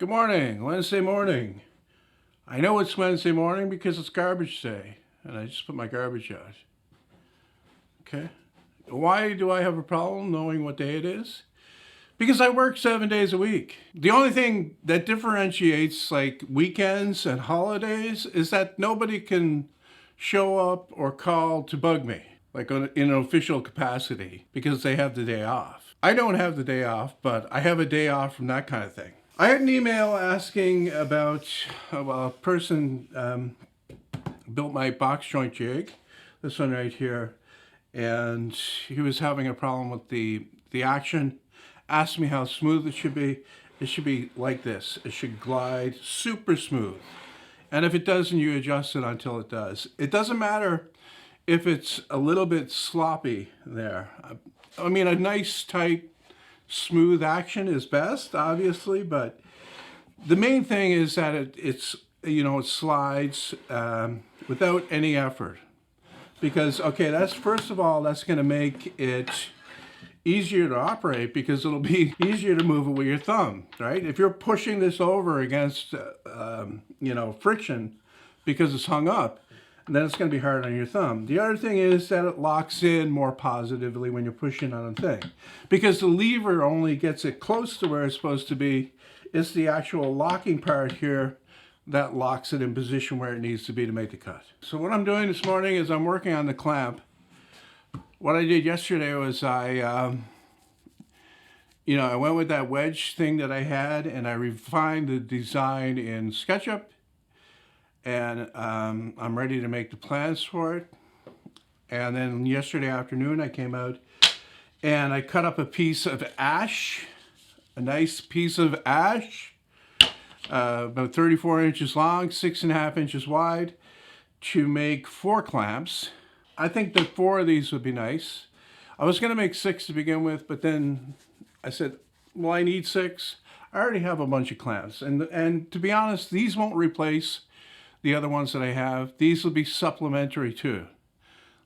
Good morning, Wednesday morning. I know it's Wednesday morning because it's garbage day, and I just put my garbage out. Okay? Why do I have a problem knowing what day it is? Because I work 7 days a week. The only thing that differentiates like weekends and holidays is that nobody can show up or call to bug me, like in an official capacity, because they have the day off. I don't have the day off, but I have a day off from that kind of thing. I had an email asking about a person built my box joint jig, this one right here, and he was having a problem with the action. Asked me how smooth it should be. It should be like this. It should glide super smooth. And if it doesn't, you adjust it until it does. It doesn't matter if it's a little bit sloppy there. I mean, a nice, tight, smooth action is best, obviously, but the main thing is that it slides without any effort. Because, okay, that's first of all, that's going to make it easier to operate because it'll be easier to move it with your thumb, right? If you're pushing this over against, friction because it's hung up, then it's going to be hard on your thumb. The other thing is that it locks in more positively when you're pushing on a thing. Because the lever only gets it close to where it's supposed to be. It's the actual locking part here that locks it in position where it needs to be to make the cut. So what I'm doing this morning is I'm working on the clamp. What I did yesterday was I went with that wedge thing that I had and I refined the design in SketchUp. And I'm ready to make the plans for it. And then yesterday afternoon I came out and I cut up a piece of ash, a nice piece of ash, about 34 inches long, 6.5 inches wide, to make 4 clamps. I think that 4 of these would be nice. I was going to make 6 to begin with, but then I said, well, I need 6. I already have a bunch of clamps. And to be honest, these won't replace the other ones that I have. These will be supplementary to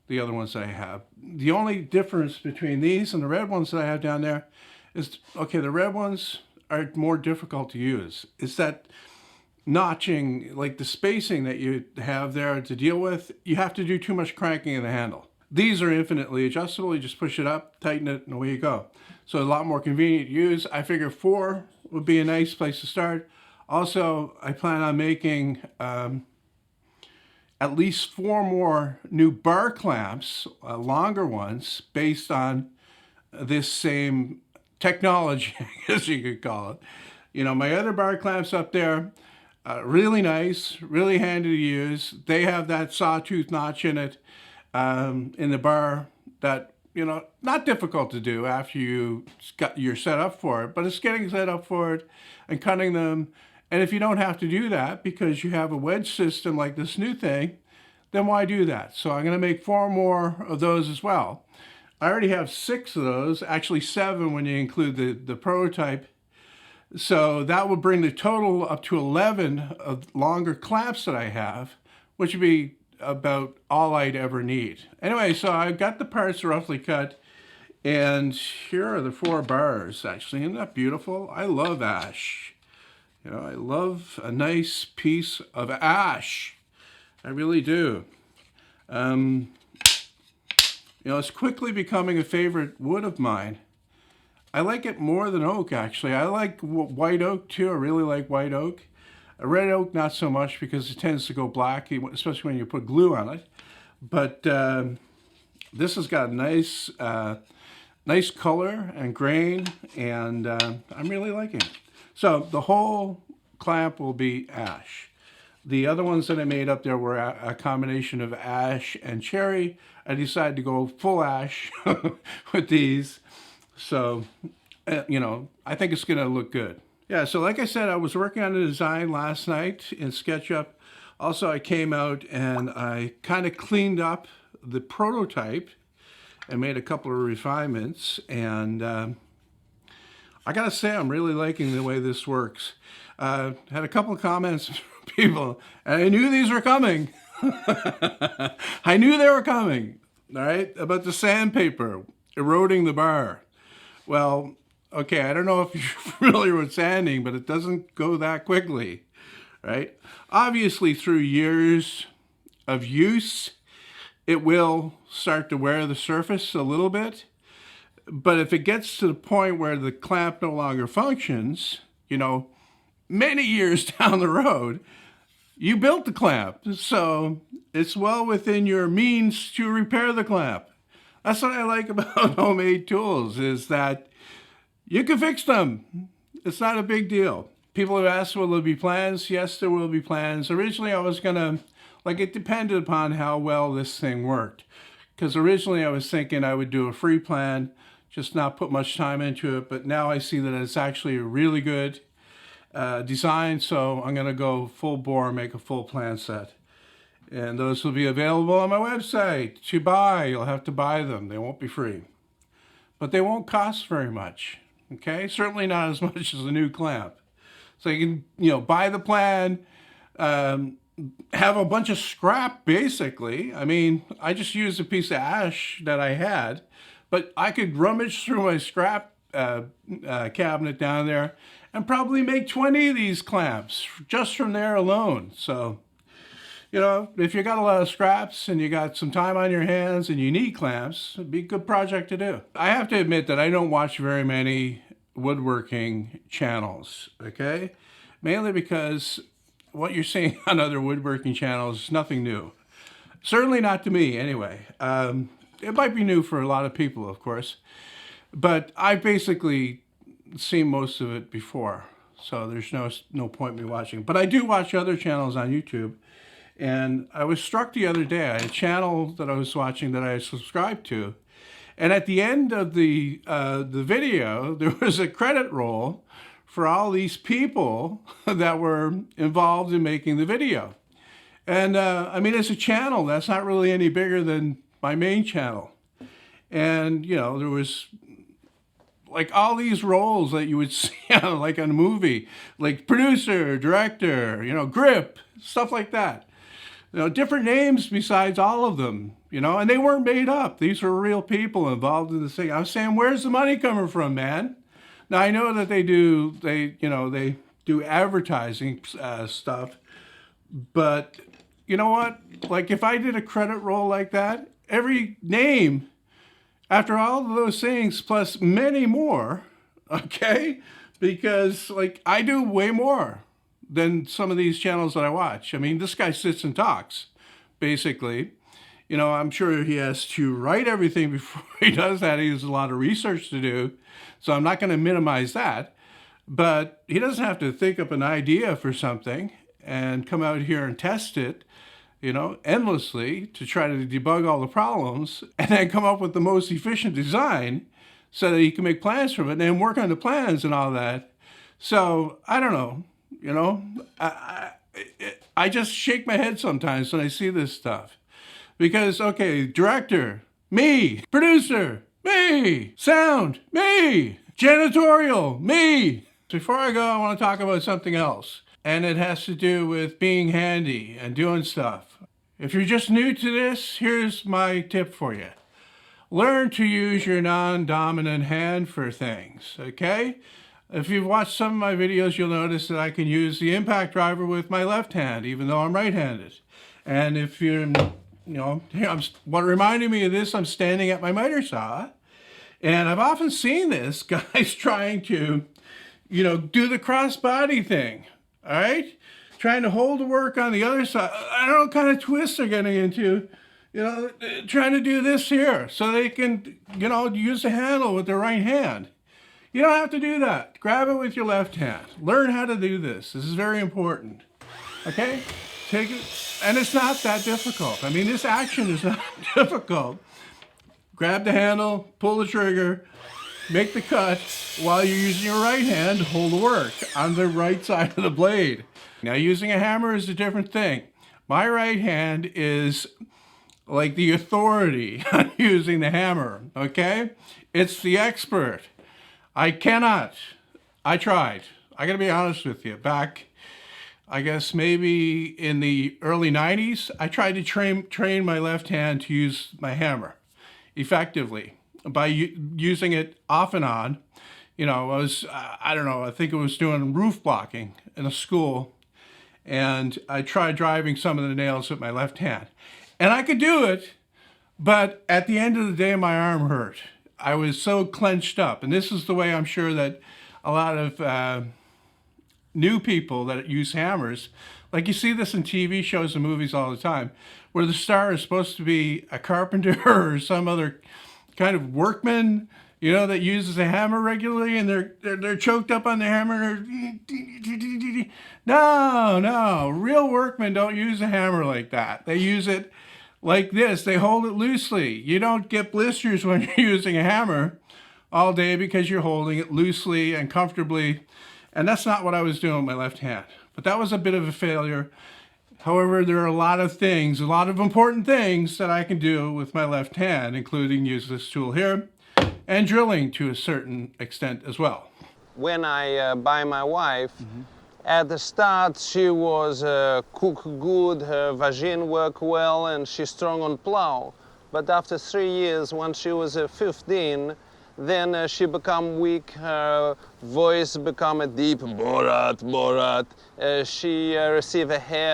the other ones that I have. The only difference between these and the red ones that I have down there is, okay, the red ones are more difficult to use. It's that notching, like the spacing that you have there to deal with, you have to do too much cranking in the handle. These are infinitely adjustable. You just push it up, tighten it, and away you go. So a lot more convenient to use. I figure 4 would be a nice place to start. Also, I plan on making at least 4 more new bar clamps, longer ones, based on this same technology, as you could call it. You know, my other bar clamps up there, really nice, really handy to use. They have that sawtooth notch in it, in the bar that, not difficult to do after you're set up for it, but it's getting set up for it and cutting them. And if you don't have to do that because you have a wedge system like this new thing, then why do that? So I'm going to make 4 more of those as well. I already have 6 of those, actually 7 when you include the prototype. So that would bring the total up to 11 of longer clamps that I have, which would be about all I'd ever need. Anyway, so I've got the parts roughly cut, and here are the 4 bars, actually. Isn't that beautiful? I love ash. I love a nice piece of ash. I really do. It's quickly becoming a favorite wood of mine. I like it more than oak, actually. I like white oak, too. I really like white oak. Red oak, not so much, because it tends to go black, especially when you put glue on it. But this has got nice color and grain, and I'm really liking it. So the whole clamp will be ash. The other ones that I made up there were a combination of ash and cherry. I decided to go full ash with these. So, I think it's going to look good. Yeah, so like I said, I was working on the design last night in SketchUp. Also, I came out and I kind of cleaned up the prototype and made a couple of refinements. And I got to say, I'm really liking the way this works. Had a couple of comments from people, and I knew these were coming. I knew they were coming, all right, about the sandpaper eroding the bar. Well, Okay, I don't know if you're familiar with sanding, but it doesn't go that quickly, right? Obviously, through years of use, it will start to wear the surface a little bit. But if it gets to the point where the clamp no longer functions, many years down the road, you built the clamp. So it's well within your means to repair the clamp. That's what I like about homemade tools, is that you can fix them. It's not a big deal. People have asked, will there be plans? Yes, there will be plans. Originally, I was gonna, it depended upon how well this thing worked. Because originally I was thinking I would do a free plan, just not put much time into it. But now I see that it's actually a really good design. So I'm gonna go full bore and make a full plan set. And those will be available on my website to buy. You'll have to buy them. They won't be free. But they won't cost very much. Okay, certainly not as much as a new clamp. So you can, buy the plan, have a bunch of scrap, basically. I mean, I just used a piece of ash that I had, but I could rummage through my scrap cabinet down there and probably make 20 of these clamps just from there alone. So, if you got a lot of scraps and you got some time on your hands and you need clamps, it'd be a good project to do. I have to admit that I don't watch very many woodworking channels, okay? Mainly because what you're seeing on other woodworking channels is nothing new. Certainly not to me, anyway. It might be new for a lot of people, of course, but I've basically seen most of it before, so there's no point in me watching. But I do watch other channels on YouTube. And I was struck the other day. I had a channel that I was watching that I subscribed to. And at the end of the video, there was a credit roll for all these people that were involved in making the video. And I mean, as a channel, that's not really any bigger than my main channel. And, there was all these roles that you would see on, on a movie, like producer, director, grip, stuff like that. Different names besides all of them, and they weren't made up. These were real people involved in this thing. I was saying, where's the money coming from, man? Now, I know that they do advertising stuff, but you know what? If I did a credit roll like that, every name, after all of those things, plus many more, okay? Because, I do way more than some of these channels that I watch. I mean, this guy sits and talks, basically. I'm sure he has to write everything before he does that. He has a lot of research to do, so I'm not going to minimize that. But he doesn't have to think up an idea for something and come out here and test it, endlessly to try to debug all the problems and then come up with the most efficient design so that he can make plans from it and then work on the plans and all that. So, I don't know. I just shake my head sometimes when I see this stuff. Because, okay, director, me. Producer, me. Sound, me. Janitorial, me. Before I go, I want to talk about something else. And it has to do with being handy and doing stuff. If you're just new to this, here's my tip for you. Learn to use your non-dominant hand for things, okay? If you've watched some of my videos, you'll notice that I can use the impact driver with my left hand, even though I'm right-handed. And if you're, what reminded me of this, I'm standing at my miter saw, and I've often seen this, guys trying to, do the cross-body thing, all right? Trying to hold the work on the other side. I don't know what kind of twists they're getting into, trying to do this here so they can, use the handle with their right hand. You don't have to do that. Grab it with your left hand. Learn how to do this. This is very important. Okay? Take it. And it's not that difficult. I mean, this action is not difficult. Grab the handle, pull the trigger, make the cut while you're using your right hand to hold the work on the right side of the blade. Now, using a hammer is a different thing. My right hand is like the authority on using the hammer, okay? It's the expert. I cannot. I tried. I gotta be honest with you. Back, I guess maybe in the early 90s, I tried to train my left hand to use my hammer effectively by using it off and on, I don't know, I think it was doing roof blocking in a school. And I tried driving some of the nails with my left hand. And I could do it, but at the end of the day, my arm hurt. I was so clenched up. And this is the way I'm sure that a lot of new people that use hammers, like you see this in TV shows and movies all the time, where the star is supposed to be a carpenter or some other kind of workman, that uses a hammer regularly, and they're choked up on the hammer. No, real workmen don't use a hammer like that. They use it like this. They hold it loosely. You don't get blisters when you're using a hammer all day because you're holding it loosely and comfortably. And that's not what I was doing with my left hand. But that was a bit of a failure. However, there are a lot of important things that I can do with my left hand, including use this tool here and drilling to a certain extent as well. When I buy my wife, at the start she was cook good, her vagina work well, and she's strong on plow. But after 3 years, when she was 15, then she become weak, her voice become a deep Borat. She received a hair